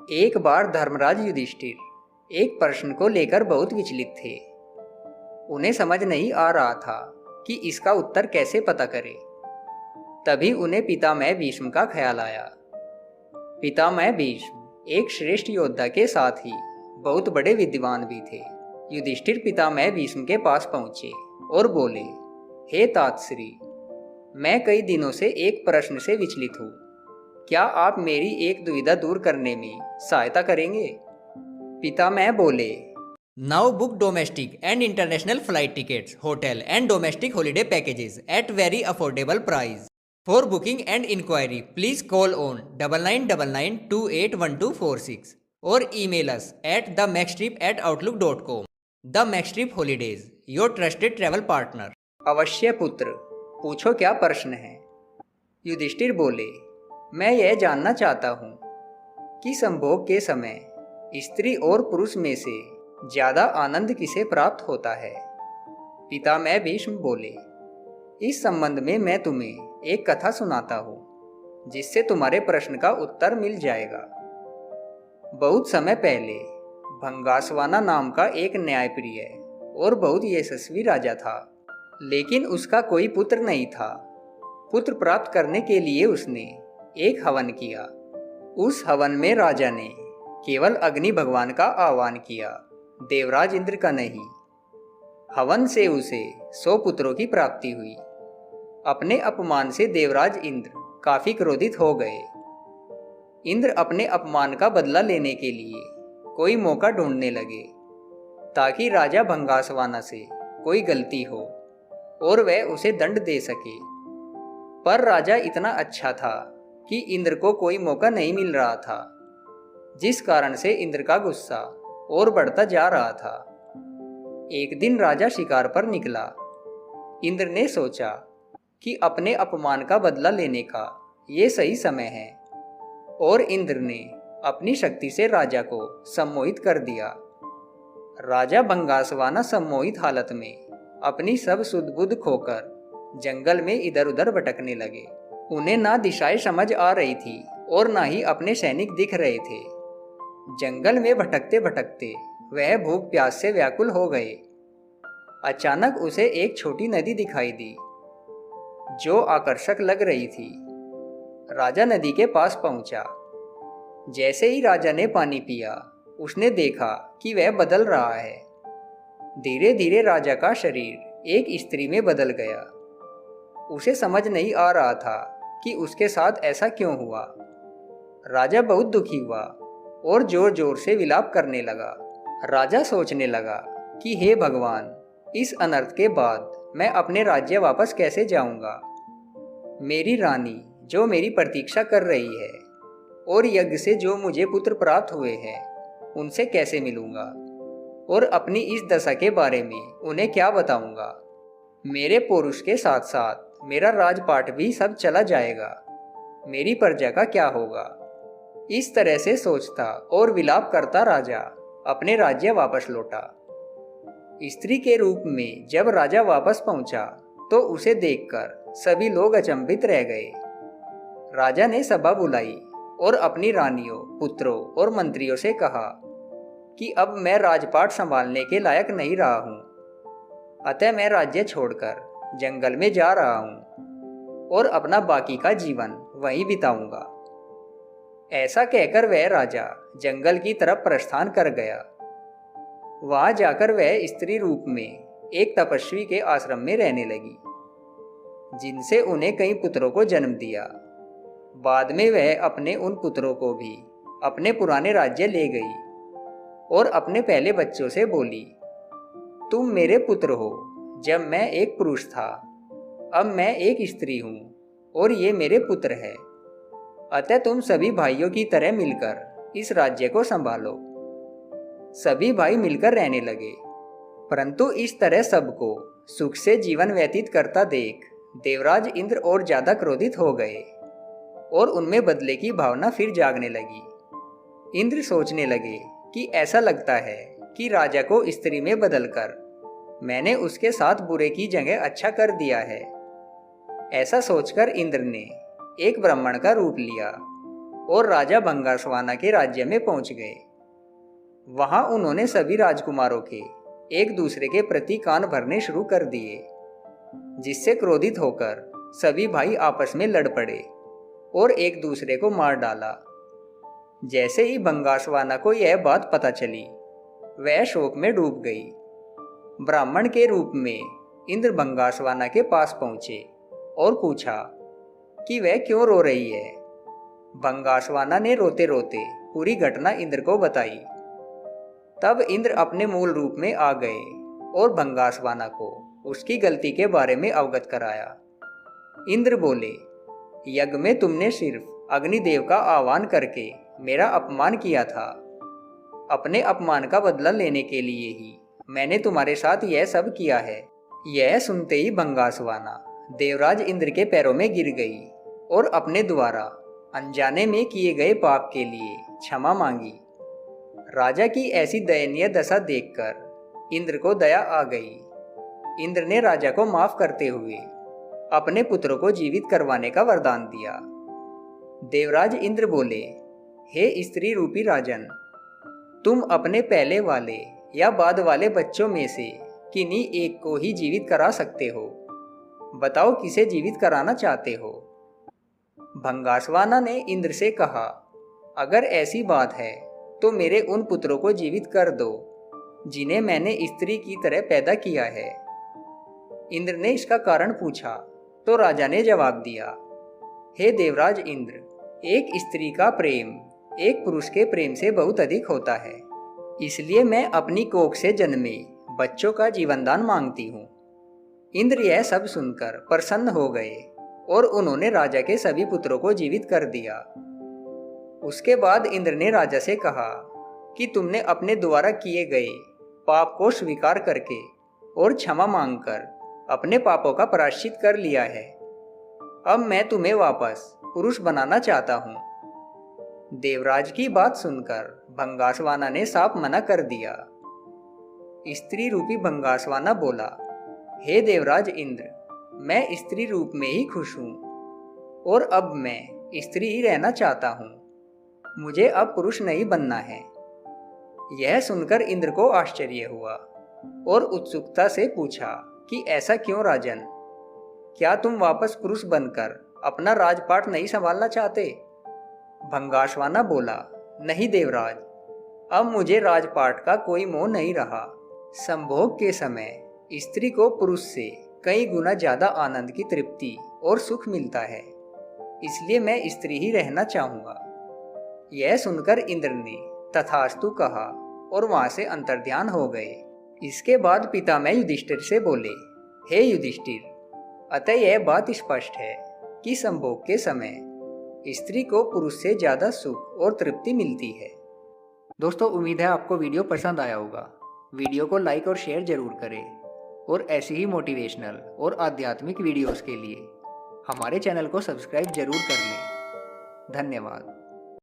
एक बार धर्मराज युधिष्ठिर एक प्रश्न को लेकर बहुत विचलित थे। उन्हें समझ नहीं आ रहा था कि इसका उत्तर कैसे पता करें। तभी उन्हें पितामह भीष्म का ख्याल आया। पितामह भीष्म एक श्रेष्ठ योद्धा के साथ ही बहुत बड़े विद्वान भी थे। युधिष्ठिर पितामह भीष्म के पास पहुंचे और बोले, हे तातश्री, मैं कई दिनों से एक प्रश्न से विचलित हूँ। क्या आप मेरी एक दुविधा दूर करने में सहायता करेंगे? पितामह बोले, Now book domestic and international flight tickets, hotel and domestic holiday packages at very affordable price. For booking and inquiry, please call on 9999281246 or email us at themaxtrip@outlook.com. The Max Trip Holidays, your trusted travel partner. अवश्य पुत्र, पूछो क्या प्रश्न है। युधिष्ठिर बोले, मैं यह जानना चाहता हूँ कि संभोग के समय स्त्री और पुरुष में से ज्यादा आनंद किसे प्राप्त होता है। पितामह भीष्म बोले, इस संबंध में मैं तुम्हें एक कथा सुनाता हूँ जिससे तुम्हारे प्रश्न का उत्तर मिल जाएगा। बहुत समय पहले भंगासवाना नाम का एक न्यायप्रिय और बहुत यशस्वी राजा था, लेकिन उसका कोई पुत्र नहीं था। पुत्र प्राप्त करने के लिए उसने एक हवन किया। उस हवन में राजा ने केवल अग्नि भगवान का आह्वान किया, देवराज इंद्र का नहीं। हवन से उसे 100 पुत्रों की प्राप्ति हुई। अपने अपमान से देवराज इंद्र काफी क्रोधित हो गए। इंद्र अपने अपमान का बदला लेने के लिए कोई मौका ढूंढने लगे ताकि राजा भंगासवाना से कोई गलती हो और वह उसे दंड दे सके। पर राजा इतना अच्छा था कि इंद्र को कोई मौका नहीं मिल रहा था, जिस कारण से इंद्र का गुस्सा और बढ़ता जा रहा था। एक दिन राजा शिकार पर निकला। इंद्र ने सोचा कि अपने अपमान का बदला लेने का ये सही समय है, और इंद्र ने अपनी शक्ति से राजा को सम्मोहित कर दिया। राजा भंगासवाना सम्मोहित हालत में अपनी सब सुध बुध खोकर जंगल में इधर उधर भटकने लगे। उन्हें ना दिशाएं समझ आ रही थी और ना ही अपने सैनिक दिख रहे थे। जंगल में भटकते भटकते वह भूख प्यास से व्याकुल हो गए। अचानक उसे एक छोटी नदी दिखाई दी जो आकर्षक लग रही थी। राजा नदी के पास पहुंचा। जैसे ही राजा ने पानी पिया, उसने देखा कि वह बदल रहा है। धीरे धीरे राजा का शरीर एक स्त्री में बदल गया। उसे समझ नहीं आ रहा था कि उसके साथ ऐसा क्यों हुआ। राजा बहुत दुखी हुआ और जोर जोर से विलाप करने लगा। राजा सोचने लगा कि हे भगवान, इस अनर्थ के बाद मैं अपने राज्य वापस कैसे जाऊंगा। मेरी रानी जो मेरी प्रतीक्षा कर रही है और यज्ञ से जो मुझे पुत्र प्राप्त हुए हैं, उनसे कैसे मिलूंगा और अपनी इस दशा के बारे में उन्हें क्या बताऊंगा। मेरे पौरुष के साथ साथ मेरा राजपाट भी सब चला जाएगा। मेरी प्रजा का क्या होगा। इस तरह से सोचता और विलाप करता राजा अपने राज्य वापस लौटा। स्त्री के रूप में जब राजा वापस पहुंचा तो उसे देखकर सभी लोग अचंभित रह गए। राजा ने सभा बुलाई और अपनी रानियों, पुत्रों और मंत्रियों से कहा कि अब मैं राजपाट संभालने के लायक नहीं रहा हूं, अतः मैं राज्य छोड़कर जंगल में जा रहा हूं और अपना बाकी का जीवन वहीं बिताऊंगा। ऐसा कहकर वह राजा जंगल की तरफ प्रस्थान कर गया। वहां जाकर वह स्त्री रूप में एक तपस्वी के आश्रम में रहने लगी, जिनसे उन्हें कई पुत्रों को जन्म दिया। बाद में वह अपने उन पुत्रों को भी अपने पुराने राज्य ले गई और अपने पहले बच्चों से बोली, तुम मेरे पुत्र हो जब मैं एक पुरुष था। अब मैं एक स्त्री हूँ और ये मेरे पुत्र है। अतः तुम सभी भाइयों की तरह मिलकर इस राज्य को संभालो। सभी भाई मिलकर रहने लगे, परंतु इस तरह सबको सुख से जीवन व्यतीत करता देख देवराज इंद्र और ज्यादा क्रोधित हो गए और उनमें बदले की भावना फिर जागने लगी। इंद्र सोचने लगे कि ऐसा लगता है कि राजा को स्त्री में बदलकर मैंने उसके साथ बुरे की जगह अच्छा कर दिया है। ऐसा सोचकर इंद्र ने एक ब्राह्मण का रूप लिया और राजा भंगासवाना के राज्य में पहुंच गए। वहां उन्होंने सभी राजकुमारों के एक दूसरे के प्रति कान भरने शुरू कर दिए, जिससे क्रोधित होकर सभी भाई आपस में लड़ पड़े और एक दूसरे को मार डाला। जैसे ही भंगासवाना को यह बात पता चली, वह शोक में डूब गई। ब्राह्मण के रूप में इंद्र भंगासवाना के पास पहुंचे और पूछा कि वह क्यों रो रही है। भंगासवाना ने रोते रोते पूरी घटना इंद्र को बताई। तब इंद्र अपने मूल रूप में आ गए और भंगासवाना को उसकी गलती के बारे में अवगत कराया। इंद्र बोले, यज्ञ में तुमने सिर्फ अग्निदेव का आह्वान करके मेरा अपमान किया था। अपने अपमान का बदला लेने के लिए ही मैंने तुम्हारे साथ यह सब किया है। यह सुनते ही भंगासवाना देवराज इंद्र के पैरों में गिर गई और अपने द्वारा अनजाने में किए गए पाप के लिए क्षमा मांगी। राजा की ऐसी दयनीय दशा देखकर इंद्र को दया आ गई। इंद्र ने राजा को माफ करते हुए अपने पुत्रों को जीवित करवाने का वरदान दिया। देवराज इंद्र बोले, हे स्त्री रूपी राजन, तुम अपने पहले वाले या बाद वाले बच्चों में से किन्हीं एक को ही जीवित करा सकते हो। बताओ किसे जीवित कराना चाहते हो। भंगासवाना ने इंद्र से कहा, अगर ऐसी बात है तो मेरे उन पुत्रों को जीवित कर दो जिन्हें मैंने स्त्री की तरह पैदा किया है। इंद्र ने इसका कारण पूछा तो राजा ने जवाब दिया, हे देवराज इंद्र, एक स्त्री का प्रेम एक पुरुष के प्रेम से बहुत अधिक होता है, इसलिए मैं अपनी कोख से जन्मे बच्चों का जीवनदान मांगती हूँ। इंद्र यह सब सुनकर प्रसन्न हो गए और उन्होंने राजा के सभी पुत्रों को जीवित कर दिया। उसके बाद इंद्र ने राजा से कहा कि तुमने अपने द्वारा किए गए पाप को स्वीकार करके और क्षमा मांगकर अपने पापों का प्रायश्चित कर लिया है। अब मैं तुम्हें वापस पुरुष बनाना चाहता हूँ। देवराज की बात सुनकर भंगासवाना ने साफ मना कर दिया। स्त्री रूपी भंगासवाना बोला, हे देवराज इंद्र, मैं स्त्री रूप में ही खुश हूँ और अब मैं स्त्री ही रहना चाहता हूँ। मुझे अब पुरुष नहीं बनना है। यह सुनकर इंद्र को आश्चर्य हुआ और उत्सुकता से पूछा कि ऐसा क्यों राजन? क्या तुम वापस पुरुष बनकर अपना राजपाट नहीं संभालना चाहते? भंगासवाना बोला, नहीं देवराज, अब मुझे राजपाट का कोई मोह नहीं रहा। संभोग के समय स्त्री को पुरुष से कई गुना ज्यादा आनंद की तृप्ति और सुख मिलता है, इसलिए मैं स्त्री ही रहना चाहूंगा। यह सुनकर इंद्र ने तथास्तु कहा और वहां से अंतर्ध्यान हो गए। इसके बाद पितामह युधिष्ठिर से बोले, हे युधिष्ठिर, अतः यह बात स्पष्ट है कि संभोग के समय स्त्री को पुरुष से ज्यादा सुख और तृप्ति मिलती है। दोस्तों, उम्मीद है आपको वीडियो पसंद आया होगा। वीडियो को लाइक और शेयर जरूर करें और ऐसी ही मोटिवेशनल और आध्यात्मिक वीडियोस के लिए हमारे चैनल को सब्सक्राइब जरूर कर लें। धन्यवाद।